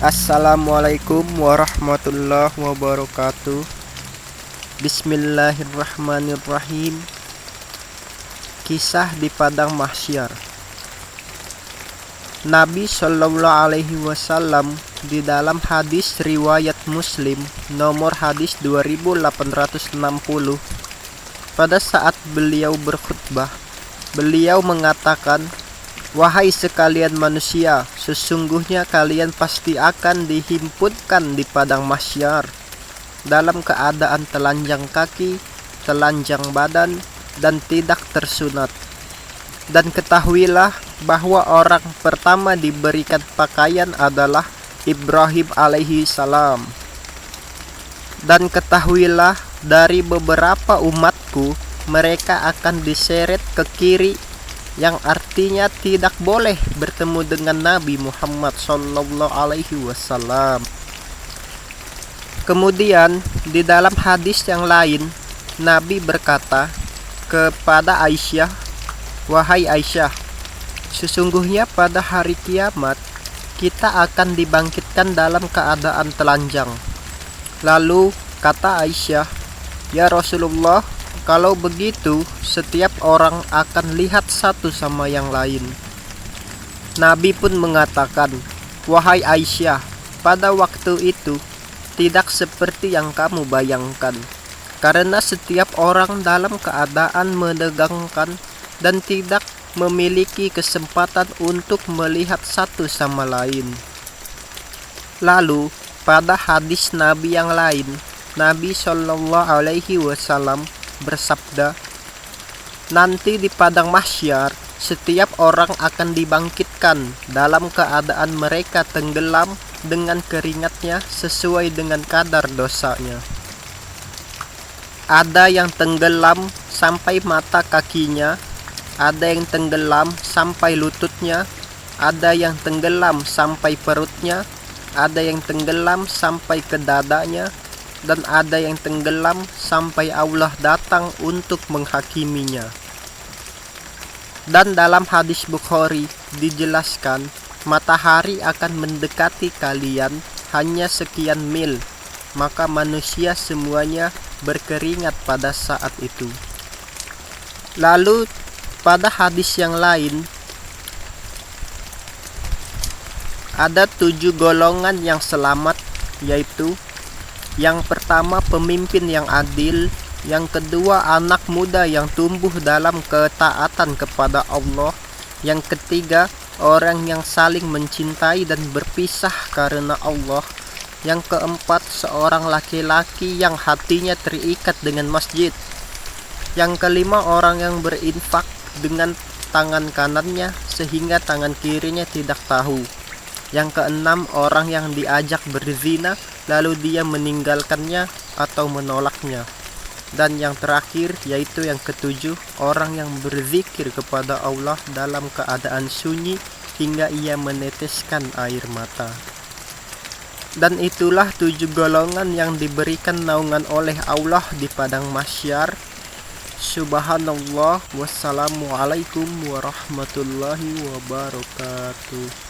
Assalamualaikum warahmatullahi wabarakatuh. Bismillahirrahmanirrahim. Kisah di padang mahsyar. Nabi Shallallahu Alaihi Wasallam di dalam hadis riwayat Muslim nomor hadis 2860, pada saat beliau berkhutbah, beliau mengatakan, "Wahai sekalian manusia, sesungguhnya kalian pasti akan dihimpunkan di padang mahsyar dalam keadaan telanjang kaki, telanjang badan, dan tidak tersunat. Dan ketahuilah bahwa orang pertama diberikan pakaian adalah Ibrahim alaihi salam. Dan ketahuilah dari beberapa umatku, mereka akan diseret ke kiri, yang artinya tidak boleh bertemu dengan Nabi Muhammad Sallallahu Alaihi Wasallam." Kemudian di dalam hadis yang lain, Nabi berkata kepada Aisyah, "Wahai Aisyah, sesungguhnya pada hari kiamat kita akan dibangkitkan dalam keadaan telanjang." Lalu kata Aisyah, "Ya Rasulullah, kalau begitu setiap orang akan lihat satu sama yang lain." Nabi pun mengatakan, "Wahai Aisyah, pada waktu itu tidak seperti yang kamu bayangkan, karena setiap orang dalam keadaan menegangkan dan tidak memiliki kesempatan untuk melihat satu sama lain." Lalu pada hadis Nabi yang lain, Nabi Shallallahu Alaihi Wasallam bersabda, "Nanti di padang mahsyar setiap orang akan dibangkitkan dalam keadaan mereka tenggelam dengan keringatnya sesuai dengan kadar dosanya. Ada yang tenggelam sampai mata kakinya, ada yang tenggelam sampai lututnya, ada yang tenggelam sampai perutnya, ada yang tenggelam sampai ke dadanya, dan ada yang tenggelam sampai Allah datang untuk menghakiminya." Dan dalam hadis Bukhari dijelaskan, matahari akan mendekati kalian hanya sekian mil, maka manusia semuanya berkeringat pada saat itu. Lalu pada hadis yang lain, ada 7 golongan yang selamat, yaitu yang pertama pemimpin yang adil, yang kedua anak muda yang tumbuh dalam ketaatan kepada Allah, yang ketiga orang yang saling mencintai dan berpisah karena Allah, yang keempat seorang laki-laki yang hatinya terikat dengan masjid, yang kelima orang yang berinfak dengan tangan kanannya sehingga tangan kirinya tidak tahu, yang keenam orang yang diajak berzina lalu dia meninggalkannya atau menolaknya, dan yang terakhir yaitu yang ketujuh orang yang berzikir kepada Allah dalam keadaan sunyi hingga ia meneteskan air mata. Dan itulah 7 golongan yang diberikan naungan oleh Allah di padang mahsyar. Subhanallah. Wassalamualaikum warahmatullahi wabarakatuh.